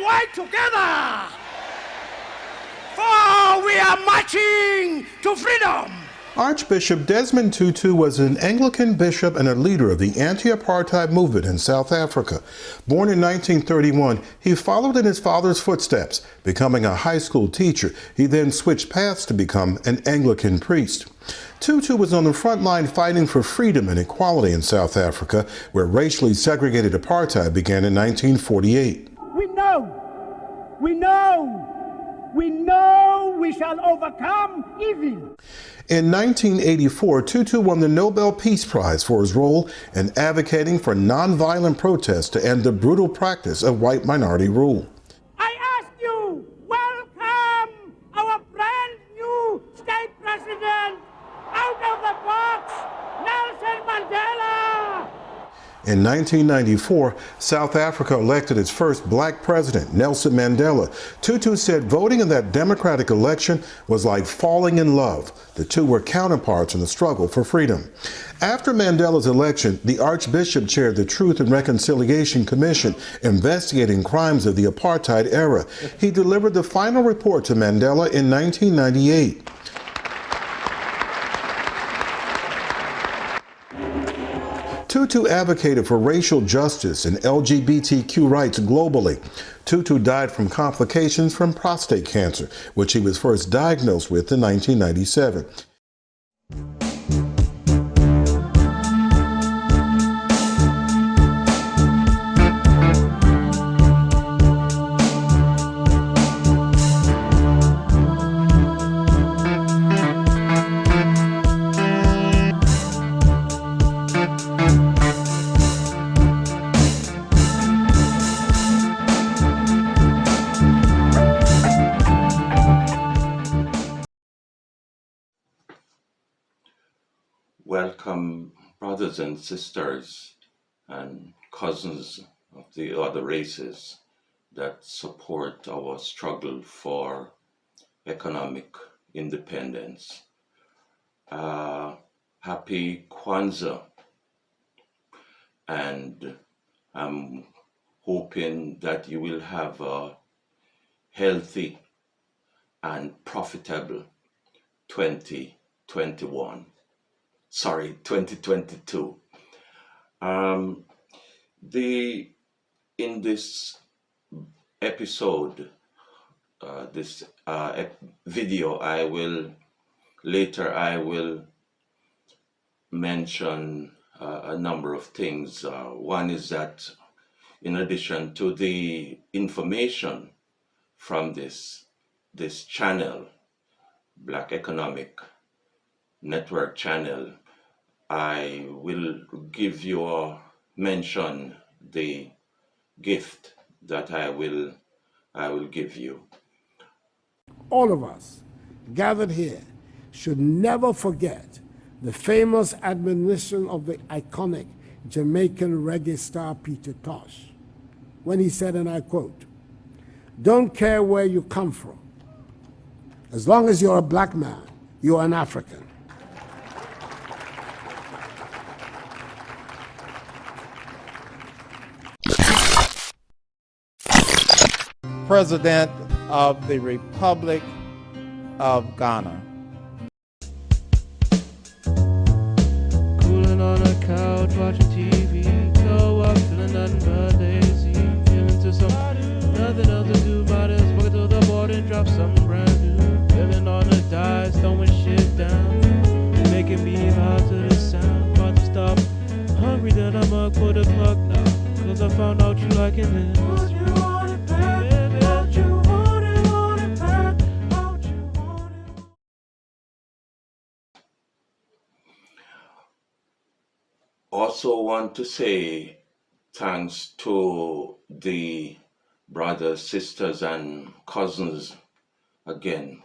white together, for we are marching to freedom. Archbishop Desmond Tutu was an Anglican bishop and a leader of the anti-apartheid movement in South Africa. Born in 1931, he followed in his father's footsteps, becoming a high school teacher. He then switched paths to become an Anglican priest. Tutu was on the front line fighting for freedom and equality in South Africa, where racially segregated apartheid began in 1948. We know we shall overcome evil. In 1984, Tutu won the Nobel Peace Prize for his role in advocating for nonviolent protests to end the brutal practice of white minority rule. I ask you, welcome our brand new state president, out of the box, Nelson Mandela. In 1994, South Africa elected its first black president, Nelson Mandela. Tutu said voting in that democratic election was like falling in love. The two were counterparts in the struggle for freedom. After Mandela's election, the Archbishop chaired the Truth and Reconciliation Commission investigating crimes of the apartheid era. He delivered the final report to Mandela in 1998. Tutu advocated for racial justice and LGBTQ rights globally. Tutu died from complications from prostate cancer, which he was first diagnosed with in 1997. Welcome, brothers and sisters and cousins of the other races that support our struggle for economic independence. Happy Kwanzaa, and I'm hoping that you will have a healthy and profitable 2022. In this episode, this video, I will mention a number of things. One is that in addition to the information from this channel, Black Economic Network channel, I will mention the gift that I will give you. All of us gathered here should never forget the famous admonition of the iconic Jamaican reggae star Peter Tosh, when he said, and I quote, "Don't care where you come from. As long as you're a black man, you're an African." President of the Republic of Ghana. Cooling on a couch, watching TV. No, I'm feeling nothing but lazy. Feeling to some nothing else to do. Might as well go to the board and drop something brand new. Feeling on the dice, throwing shit down. Making me hard to the sound. About to stop. Hungry that I'm up for the plug now. Cause I found out you liking this. Also want to say thanks to the brothers, sisters, and cousins, again,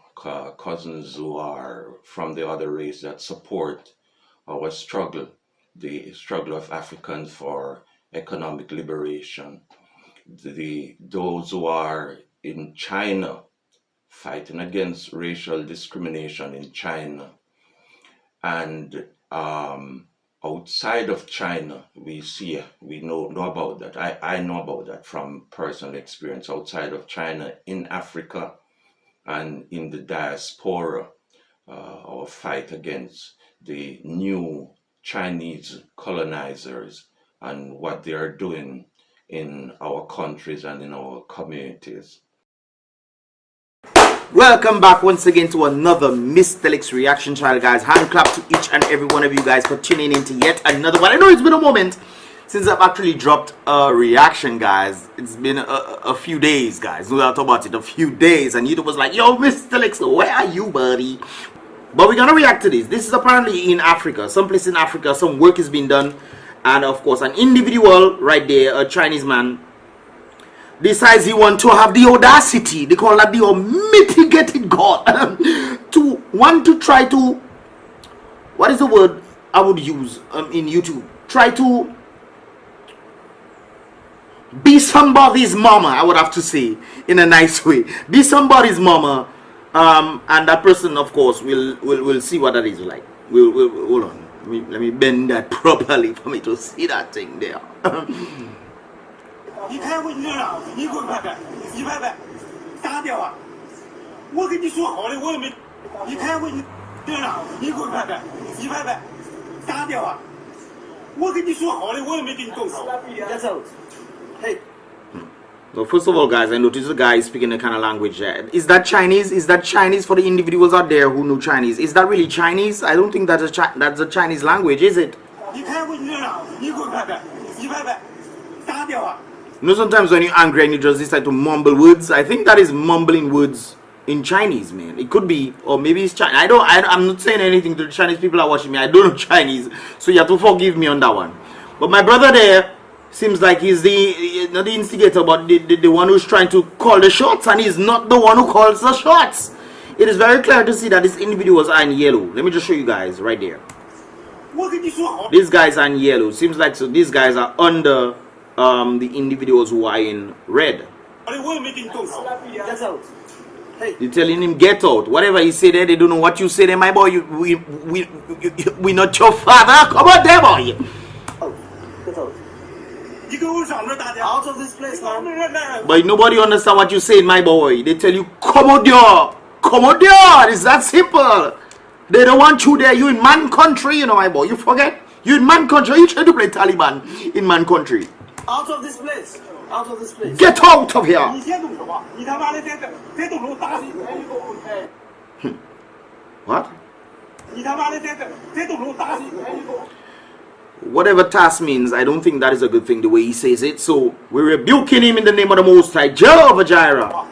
cousins who are from the other race that support our struggle, the struggle of Africans for economic liberation. Those who are in China, fighting against racial discrimination in China, and outside of China, we know about that. I know about that from personal experience. Outside of China, in Africa and in the diaspora, our fight against the new Chinese colonizers and what they are doing in our countries and in our communities. Welcome back once again to another Mr. reaction channel, guys. Hand clap to each and every one of you guys for tuning in to yet another one. I know it's been a moment since I've actually dropped a reaction, guys. It's been a few days, guys. No doubt about it, a few days. And YouTube was like, yo, Mr. where are you, buddy? But we're gonna react to this. This is apparently in Africa, someplace in Africa. Some work is being done, and of course, an individual right there, a Chinese man, decides he wants to have the audacity, they call that the unmitigated God, to want to try to, what is the word I would use in YouTube? Try to be somebody's mama, I would have to say, in a nice way. Be somebody's mama, and that person, of course, will see what that is like. We'll hold on. Let me bend that properly for me to see that thing there. 你开会你这样，你给我看看，100万，打电话，我跟你说好的，我也没。你开会你这样，你给我看看，100万，打电话，我跟你说好的，我也没给你动手。Get out. Hey. Well, first of all, guys, I noticed the guy is speaking the kind of language there. Is that Chinese? Is that Chinese for the individuals out there who know Chinese? Is that really Chinese? I don't think that's a Chinese language, is it? 你开会你这样，你给我看看，100万，打电话。 You know, sometimes when you're angry and you just decide to mumble words, I think that is mumbling words in Chinese, man. It could be, or maybe it's Chinese. I'm not saying anything to the Chinese people are watching me. I don't know Chinese, so you have to forgive me on that one. But my brother there seems like he's not the instigator, but the one who's trying to call the shots, and he's not the one who calls the shots. It is very clear to see that these individuals are in yellow. Let me just show you guys right there. These guys are in yellow. Seems like so these guys are under the individuals who are in red. You're telling him get out. Whatever he said there, they don't know what you say there, my boy. We not your father. Come on there, boy. Out of this place now. But nobody understand what you say, my boy. They tell you come out there. Come out there. It's that simple. They don't want you there. You in man country, you know, my boy. You forget? You in man country. You try to play Taliban in man country. Out of this place. Out of this place. Get out of here. What? Whatever task means, I don't think that is a good thing the way he says it. So we're rebuking him in the name of the Most High, Jehovah Jireh.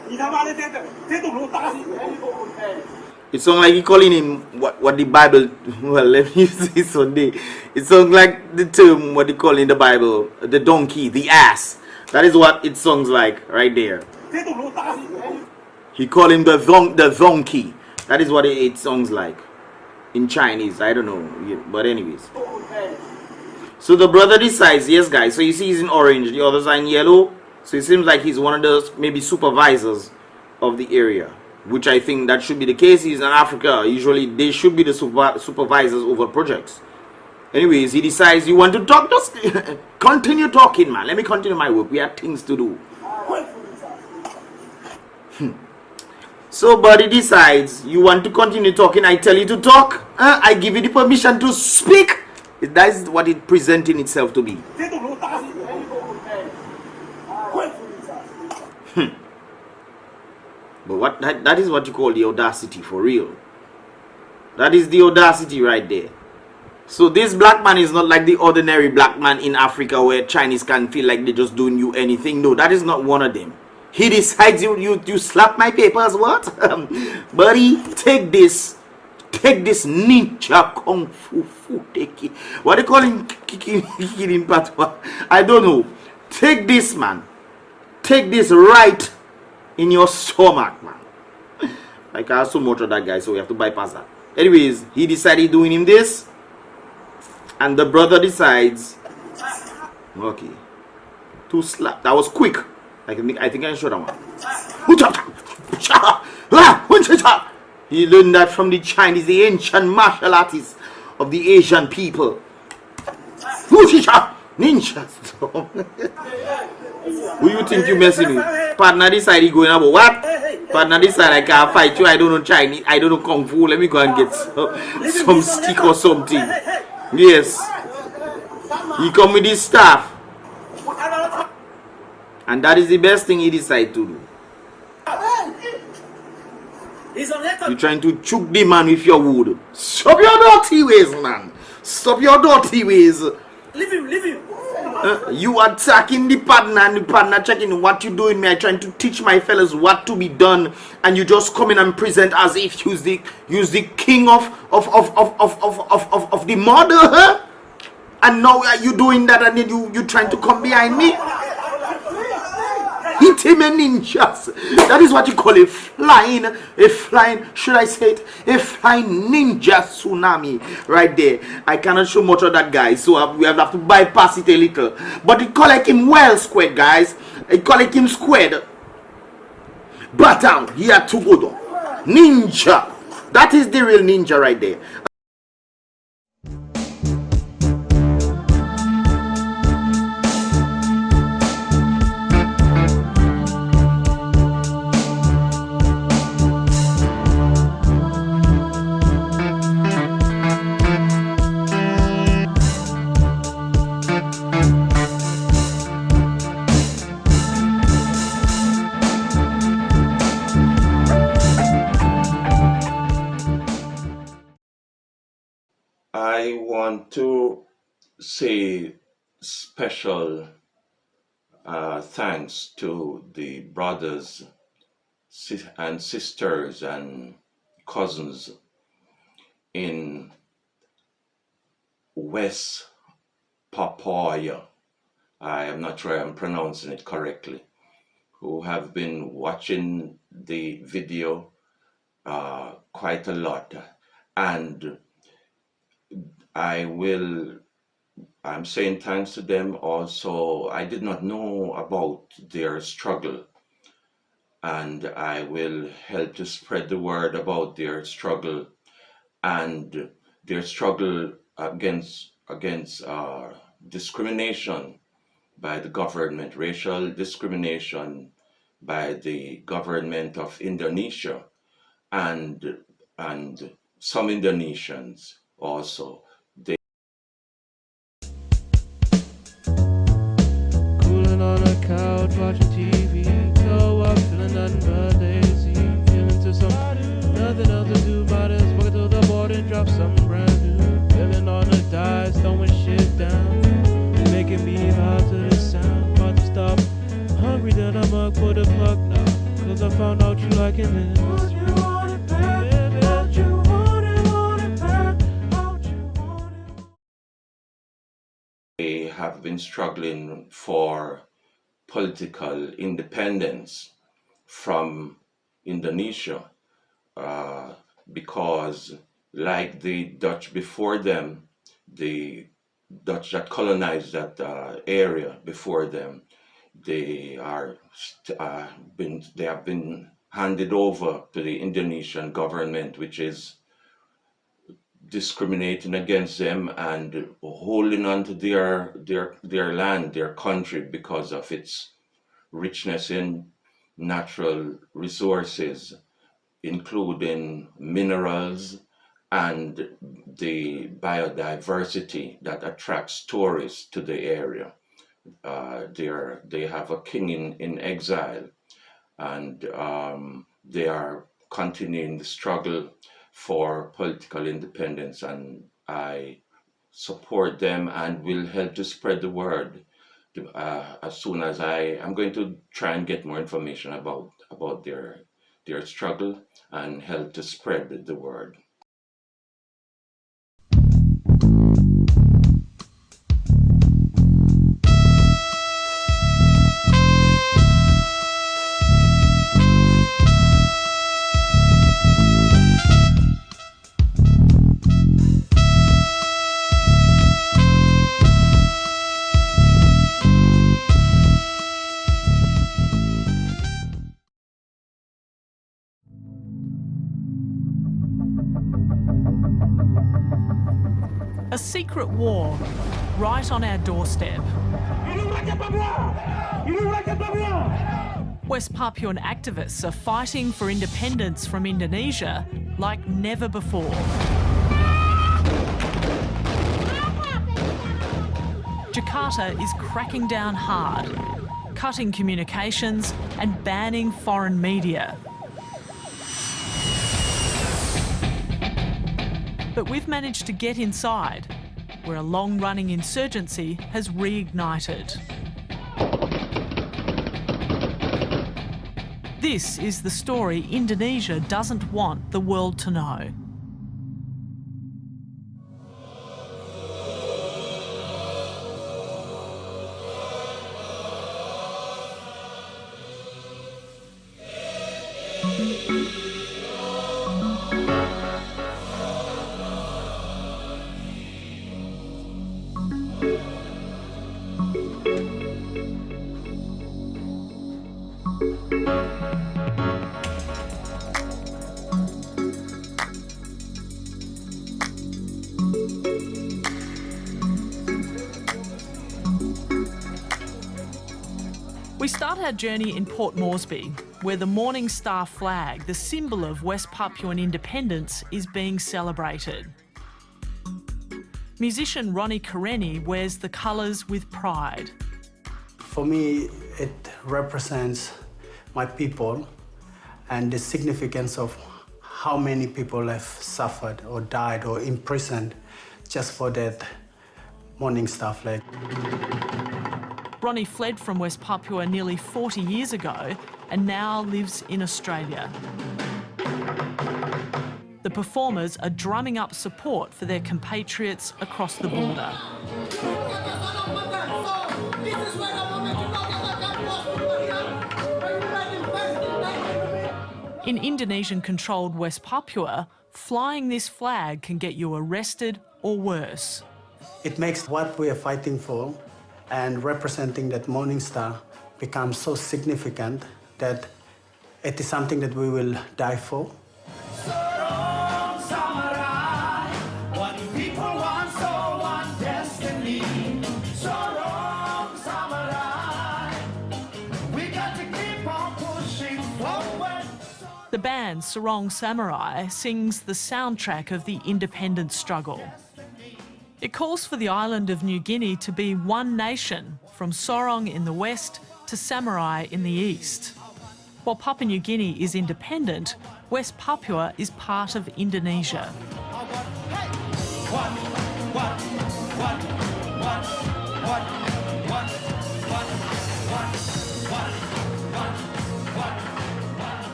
It sounds like he calling him what the Bible. Well, let me say Sunday. It sounds like the term what they call in the Bible, the donkey, the ass. That is what it sounds like right there. He called him the donkey. That is what it sounds like in Chinese. I don't know, but anyways. So the brother decides, yes, guys. So you see, he's in orange. The others are in yellow. So it seems like he's one of those maybe supervisors of the area. Which I think that should be the case. He's in Africa. Usually they should be the supervisors over projects. Anyways, he decides you want to talk. Just continue talking, man. Let me continue my work. We have things to do. So buddy decides you want to continue talking. I tell you to talk. I give you the permission to speak. That is what it presenting itself to be. But that is what you call the audacity for real. That is the audacity right there. So this black man is not like the ordinary black man in Africa where Chinese can feel like they're just doing you anything. No, that is not one of them. He decides you slap my papers, what? Buddy, take this ninja kung fu teki. What they call him in Papua? I don't know. Take this, man. Take this right in your stomach, man. Like I have so much of that guy, so we have to bypass that. Anyways, he decided doing him this, and the brother decides, okay, to slap. That was quick. I think I can show that one. He learned that from the Chinese, the ancient martial artists of the Asian people. Ninja. Who you think you messing with? Partner this side he going about what? Partner this side I can't fight you. I don't know Chinese. I don't know Kung Fu. Let me go and get some stick or something. Yes. He come with his staff. And that is the best thing he decide to do. You're trying to choke the man with your wood. Stop your dirty ways, man. Stop your dirty ways. Leave him. You attacking the partner and the partner checking what you doing. Me, I trying to teach my fellas what to be done, and you just come in and present as if you's the king of the murder, huh? And now you doing that, and then you trying to come behind me. Hit him, ninjas. That is what you call a flying, should I say it? A flying ninja tsunami right there. I cannot show much of that, guys, so we have to bypass it a little. But it call like him well squared, guys. It call like him squared. But he had to go down. Ninja. That is the real ninja right there. I want to say special thanks to the brothers and sisters and cousins in West Papua. I am not sure I'm pronouncing it correctly, who have been watching the video quite a lot. And I'm saying thanks to them also. I did not know about their struggle, and I will help to spread the word about their struggle and their struggle against discrimination by the government, racial discrimination by the government of Indonesia, and some Indonesians also. Cooling on a couch, watching TV. No, I'm feeling nothing but lazy. Feeling to some nothing else to do. Might as well go to the board and drop something brand new. Feeling on the dice, throwing shit down. Making me vibe to the sound. About to stop. Hungry that I'm up for the plug now. Cause I found out you liking this. What you want it back? What you want it back? What you want it? They have been struggling for political independence from Indonesia because, like the Dutch before them, the Dutch that colonized that area before them, they have been handed over to the Indonesian government, which is discriminating against them and holding on to their land, their country, because of its richness in natural resources, including minerals and the biodiversity that attracts tourists to the area. They have a king in exile, and they are continuing the struggle for political independence, and I support them and will help to spread the word as soon as I'm going to try and get more information about their struggle and help to spread the word. A secret war right on our doorstep. West Papuan activists are fighting for independence from Indonesia like never before. Jakarta is cracking down hard, cutting communications and banning foreign media. But we've managed to get inside, where a long-running insurgency has reignited. This is the story Indonesia doesn't want the world to know. We start our journey in Port Moresby, where the Morning Star flag, the symbol of West Papuan independence, is being celebrated. Musician Ronnie Kareni wears the colours with pride. For me, it represents my people and the significance of how many people have suffered or died or imprisoned just for that Morning Star flag. Ronnie fled from West Papua nearly 40 years ago and now lives in Australia. The performers are drumming up support for their compatriots across the border. In Indonesian-controlled West Papua, flying this flag can get you arrested or worse. It makes what we are fighting for and representing that Morning Star becomes so significant that it is something that we will die for. The band Sarong Samurai sings the soundtrack of the independence struggle. It calls for the island of New Guinea to be one nation, from Sorong in the west to Samurai in the east. While Papua New Guinea is independent, West Papua is part of Indonesia.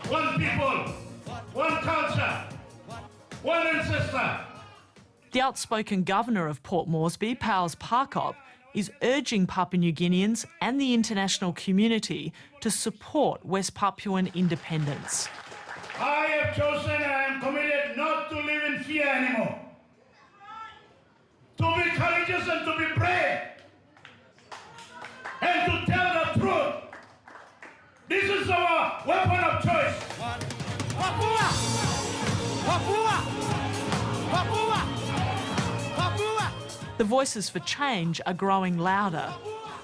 One people, one culture, one ancestor. The outspoken governor of Port Moresby, Pauls Parkop, is urging Papua New Guineans and the international community to support West Papuan independence. I have chosen and I am committed not to live in fear anymore. To be courageous and to be brave. And to tell the truth. This is our weapon of choice. Papua! Papua! Papua! Papua! The voices for change are growing louder,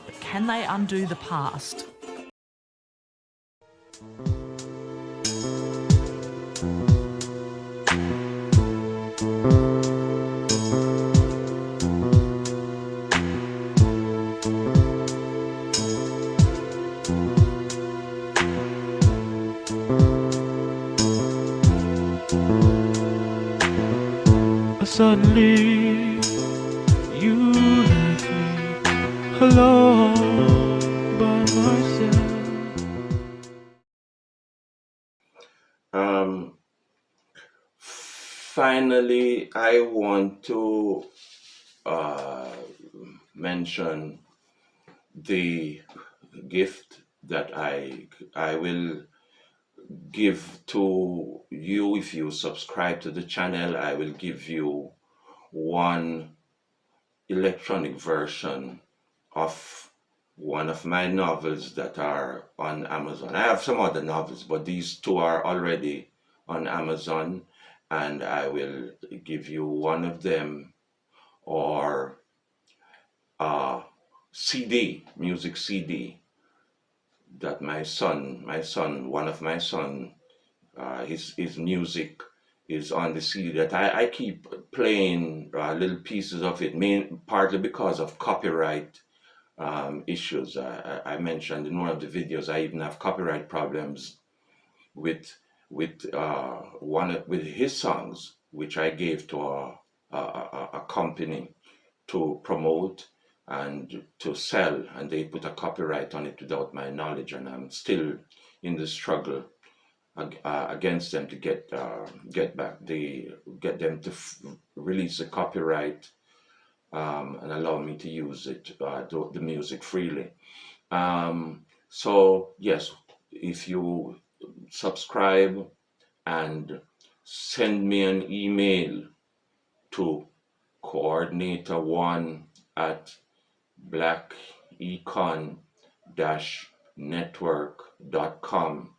but can they undo the past? Suddenly, you left me alone by myself. Finally, I want to mention the gift that I will give to you. If you subscribe to the channel, I will give you one electronic version of one of my novels that are on Amazon. I have some other novels, but these two are already on Amazon, and I will give you one of them or music CD that one of my son, his music is on the CD that I keep playing little pieces of it, partly because of copyright issues. I mentioned in one of the videos I even have copyright problems with his songs, which I gave to a company to promote and to sell, and they put a copyright on it without my knowledge, and I'm still in the struggle against them to get them to release the copyright and allow me to use it, the music freely. So yes, if you subscribe and send me an email to coordinator1@blackecon-network.com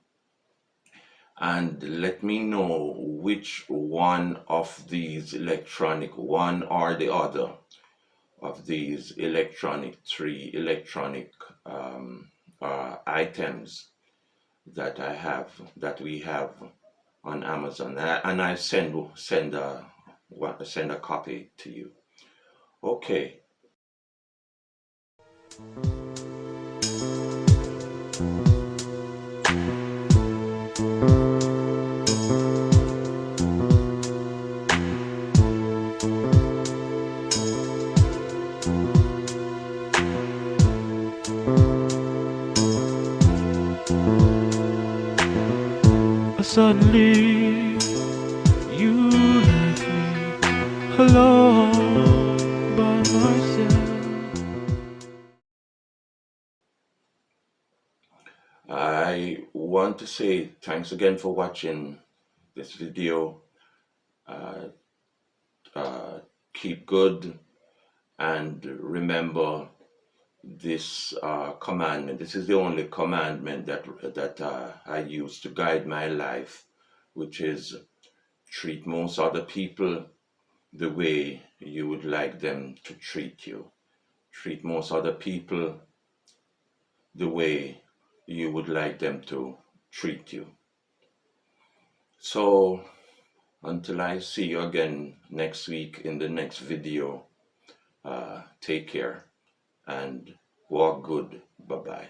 and let me know which one of these one or the other of these three electronic items that we have on Amazon, and I send a copy to you. Okay. Suddenly, you left me alone by myself. I want to say thanks again for watching this video. Keep good, and remember this commandment. This is the only commandment that I use to guide my life, which is treat most other people the way you would like them to treat you. Treat most other people the way you would like them to treat you. So until I see you again next week in the next video, take care and walk good. Bye-bye.